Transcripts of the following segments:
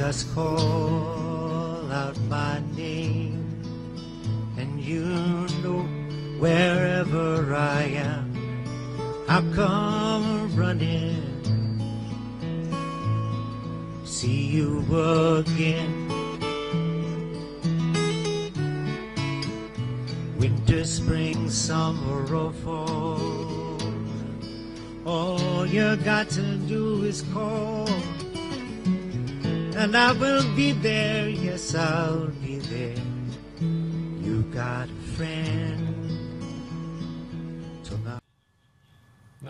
Just call out my name, and you know wherever I am, I'll come running, see you again. Winter, spring, summer, or fall, all you got to do is call, and I will be there, yes, I'll be there. You got a friend.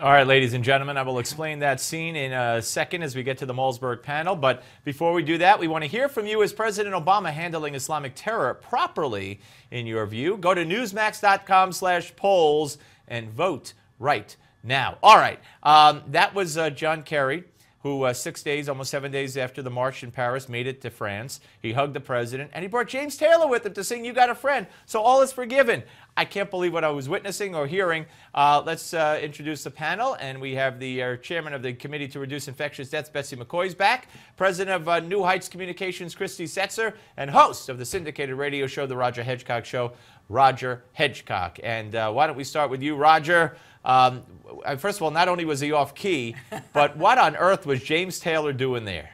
All right, ladies and gentlemen, I will explain that scene in a second as we get to the Malzberg panel. But before we do that, we want to hear from you. Is President Obama handling Islamic terror properly, in your view? Go to newsmax.com/polls and vote right now. All right, that was John Kerry, who 6 days, almost 7 days after the march in Paris, made it to France. He hugged the president, and he brought James Taylor with him to sing "You Got a Friend." So all is forgiven. I can't believe what I was witnessing or hearing. Let's introduce the panel, and we have the chairman of the Committee to Reduce Infectious Deaths, Betsy McCaughey's back, president of New Heights Communications, Christy Setzer, and host of the syndicated radio show, The Roger Hedgecock Show, Roger Hedgecock. And why don't we start with you, Roger? First of all, not only was he off key, but what on earth was James Taylor doing there?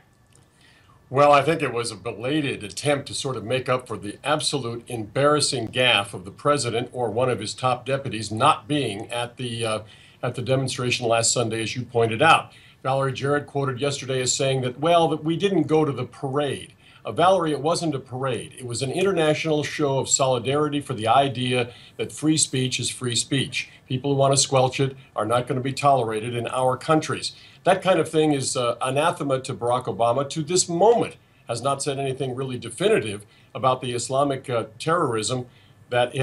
Well, I think it was a belated attempt to sort of make up for the absolute embarrassing gaffe of the president or one of his top deputies not being at the demonstration last Sunday, as you pointed out. Valerie Jarrett quoted yesterday as saying that, well, that we didn't go to the parade. Valerie, it wasn't a parade. It was an international show of solidarity for the idea that free speech is free speech. People who want to squelch it are not going to be tolerated in our countries. That kind of thing is anathema to Barack Obama. To this moment, has not said anything really definitive about the Islamic terrorism that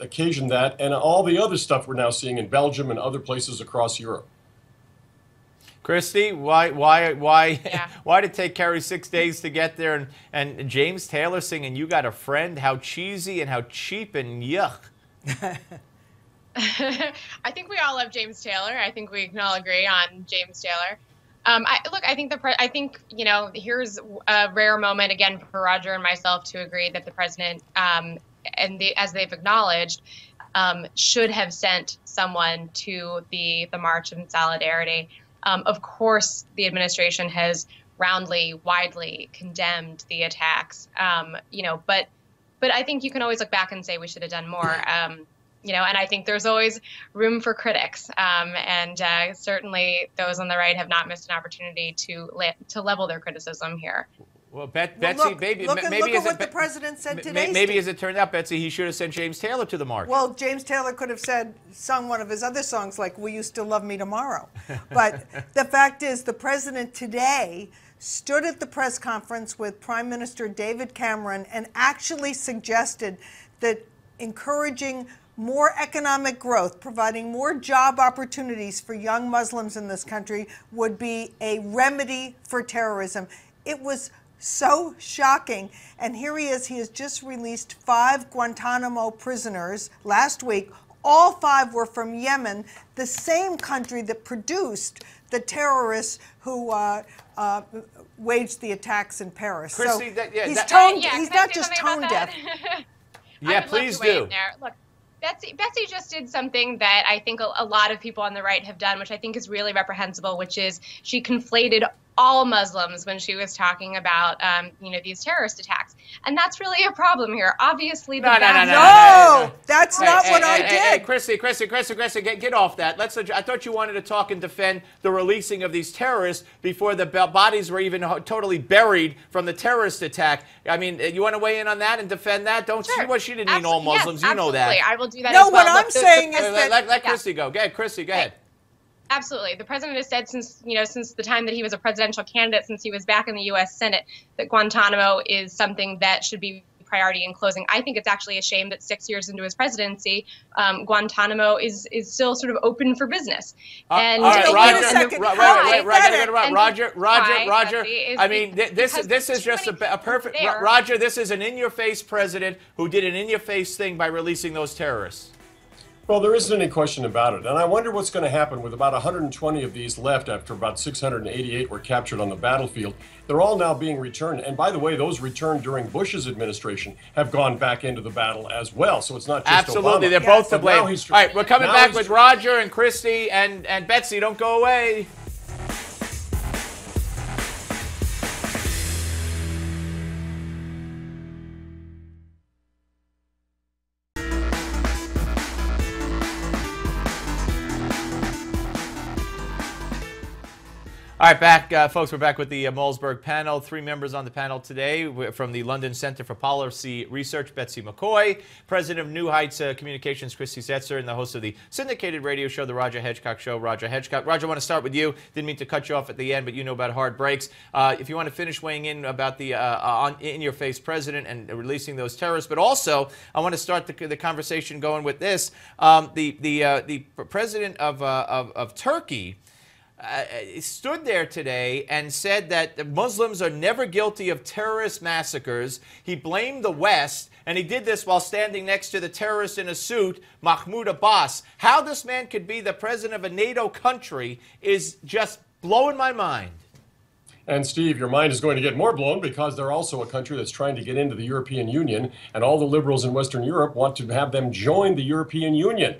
occasioned that, and all the other stuff we're now seeing in Belgium and other places across Europe. Christy, why did it take Kerry 6 days to get there, and James Taylor singing "You Got a Friend"? How cheesy and how cheap and yuck. I think we all love James Taylor. I think we can all agree on James Taylor. I think you know, here's a rare moment again for Roger and myself to agree that the president, as they've acknowledged, should have sent someone to the march in solidarity. Of course, the administration has roundly, widely condemned the attacks. You know, but I think you can always look back and say we should have done more. You know, and I think there's always room for critics, and certainly those on the right have not missed an opportunity to level their criticism here. Well, Betsy, look maybe at what the it, president said today. Maybe as it turned out, Betsy, he should have sent James Taylor to the march. Well, James Taylor could have sung one of his other songs like "Will You Still Love Me Tomorrow?" But the fact is, the president today stood at the press conference with Prime Minister David Cameron and actually suggested that encouraging more economic growth, providing more job opportunities for young Muslims in this country would be a remedy for terrorism. It was so shocking. And here he is. He has just released 5 Guantanamo prisoners last week. All 5 were from Yemen, the same country that produced the terrorists who waged the attacks in Paris. Christy, so he's not just tone deaf. Yeah, please do. Look, Betsy just did something that I think a lot of people on the right have done, which I think is really reprehensible, which is she conflated all Muslims when she was talking about, you know, these terrorist attacks. And that's really a problem here. Obviously, No, that's not what I did. Hey, Christy, get off that. I thought you wanted to talk and defend the releasing of these terrorists before the bodies were even totally buried from the terrorist attack. I mean, you want to weigh in on that and defend that? She didn't mean all Muslims. Yes, you know that. I will do that. No, as well. what I'm saying is that let Christy go. Go ahead, Christy. Go ahead. Absolutely. The president has said since the time that he was a presidential candidate, since he was back in the U.S. Senate, that Guantanamo is something that should be priority in closing. I think it's actually a shame that 6 years into his presidency, Guantanamo is still sort of open for business. And Roger. I mean, this is just a perfect. Roger, this is an in-your-face president who did an in-your-face thing by releasing those terrorists. Well, there isn't any question about it. And I wonder what's going to happen with about 120 of these left after about 688 were captured on the battlefield. They're all now being returned. And by the way, those returned during Bush's administration have gone back into the battle as well. So it's not just absolutely. Obama. They're both to blame. All right, we're coming back with Roger and Christy and Betsy. Don't go away. All right, back, folks. We're back with the Malzberg panel. 3 members on the panel today from the London Center for Policy Research, Betsy McCaughey, president of New Heights Communications, Christy Setzer, and the host of the syndicated radio show, The Roger Hedgecock Show, Roger Hedgecock. Roger, I want to start with you. Didn't mean to cut you off at the end, but you know about hard breaks. If you want to finish weighing in about the in-your-face president and releasing those terrorists, but also I want to start the conversation going with this. The president of Turkey stood there today and said that Muslims are never guilty of terrorist massacres. He blamed the West, and he did this while standing next to the terrorist in a suit, Mahmoud Abbas. How this man could be the president of a NATO country is just blowing my mind. And Steve, your mind is going to get more blown because they're also a country that's trying to get into the European Union, and all the liberals in Western Europe want to have them join the European Union.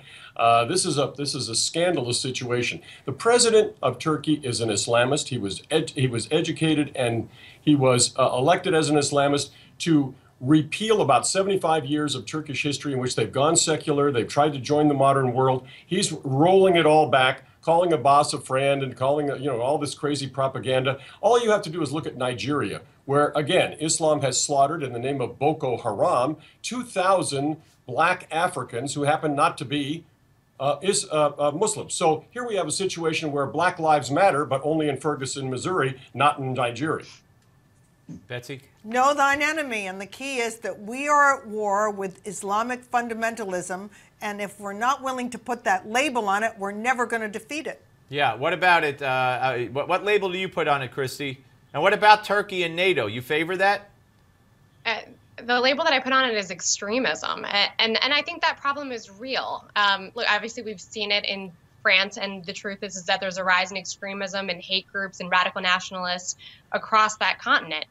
This is a scandalous situation. The president of Turkey is an Islamist. He was educated and he was elected as an Islamist to repeal about 75 years of Turkish history in which they've gone secular. They've tried to join the modern world. He's rolling it all back, calling Abbas a friend and calling, all this crazy propaganda. All you have to do is look at Nigeria, where, again, Islam has slaughtered, in the name of Boko Haram, 2,000 black Africans who happen not to be Muslims. So here we have a situation where Black Lives Matter, but only in Ferguson, Missouri, not in Nigeria. Betsy? Know thine enemy, and the key is that we are at war with Islamic fundamentalism, and if we're not willing to put that label on it, we're never going to defeat it. Yeah, what about it? What label do you put on it, Christy? And what about Turkey and NATO? You favor that? The label that I put on it is extremism, and I think that problem is real. Look, obviously we've seen it in France, and the truth is that there's a rise in extremism and hate groups and radical nationalists across that continent.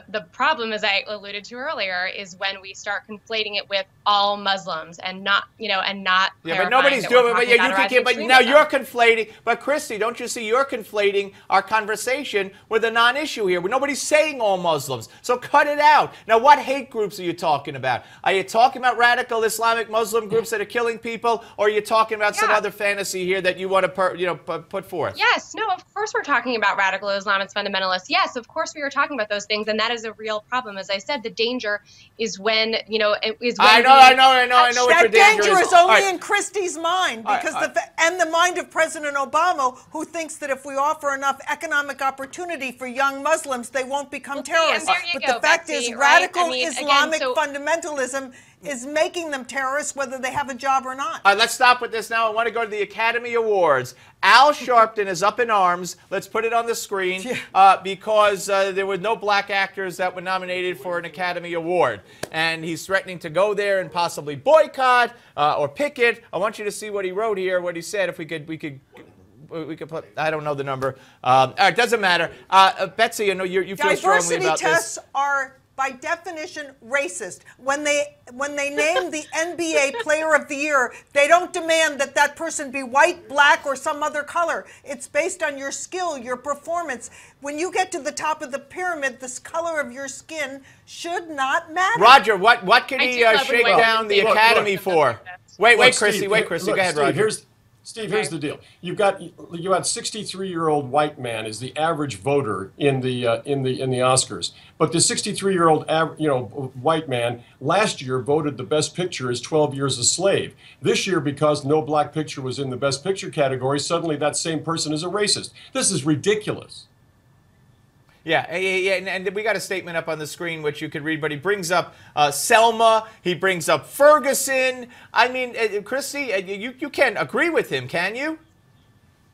The problem, as I alluded to earlier, is when we start conflating it with all Muslims and not, and not. Yeah, but nobody's doing it. But now you're conflating. But Christy, don't you see? You're conflating our conversation with a non-issue here. Nobody's saying all Muslims, so cut it out. Now, what hate groups are you talking about? Are you talking about radical Islamic Muslim groups that are killing people, or are you talking about some other fantasy here that you want to put forth? Yes, no, of course we're talking about radical Islamist fundamentalists. Yes, of course we are talking about those things. And that is a real problem. As I said, the danger is when, I know what your danger is only in Christie's mind, because and the mind of President Obama, who thinks that if we offer enough economic opportunity for young Muslims, they won't become terrorists. But the fact is, radical Islamic fundamentalism is making them terrorists whether they have a job or not. All right, let's stop with this now. I want to go to the Academy Awards. Al Sharpton is up in arms. Let's put it on the screen because there were no black actors that were nominated for an Academy Award. And he's threatening to go there and possibly boycott or picket. I want you to see what he wrote here, what he said. If we could put, I don't know the number. All right, doesn't matter. Betsy, I know you feel strongly about this. Diversity tests are, by definition, racist. When they name the NBA Player of the Year, they don't demand that that person be white, black, or some other color. It's based on your skill, your performance. When you get to the top of the pyramid, this color of your skin should not matter. Roger, what can he shake down the Academy for? Wait, Christy, go ahead, Steve, Roger. Steve, here's the deal. You got 63-year-old white man is the average voter in the Oscars, but the 63-year-old white man last year voted the Best Picture as 12 Years a Slave. This year, because no black picture was in the Best Picture category, suddenly that same person is a racist. This is ridiculous. Yeah, and we got a statement up on the screen which you could read, but he brings up Selma, he brings up Ferguson. I mean, Christy, you can't agree with him, can you?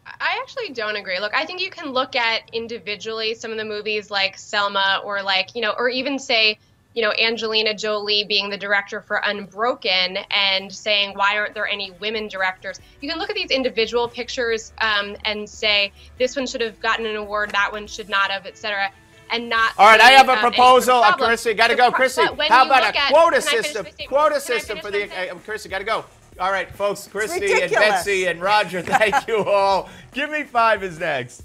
I actually don't agree. Look, I think you can look at individually some of the movies like Selma or or even say Angelina Jolie being the director for Unbroken and saying, why aren't there any women directors? You can look at these individual pictures and say, this one should have gotten an award, that one should not have, etc. And not. All right, I have a any proposal. sort of problem. Christy, got to go. Christy, When how you about look a at- quota can I finish system? my statement? Quota Can I system finish for my the. statement? Christy, got to go. All right, folks, Christy and ridiculous. Betsy and Roger, thank you all. Give Me 5 is next.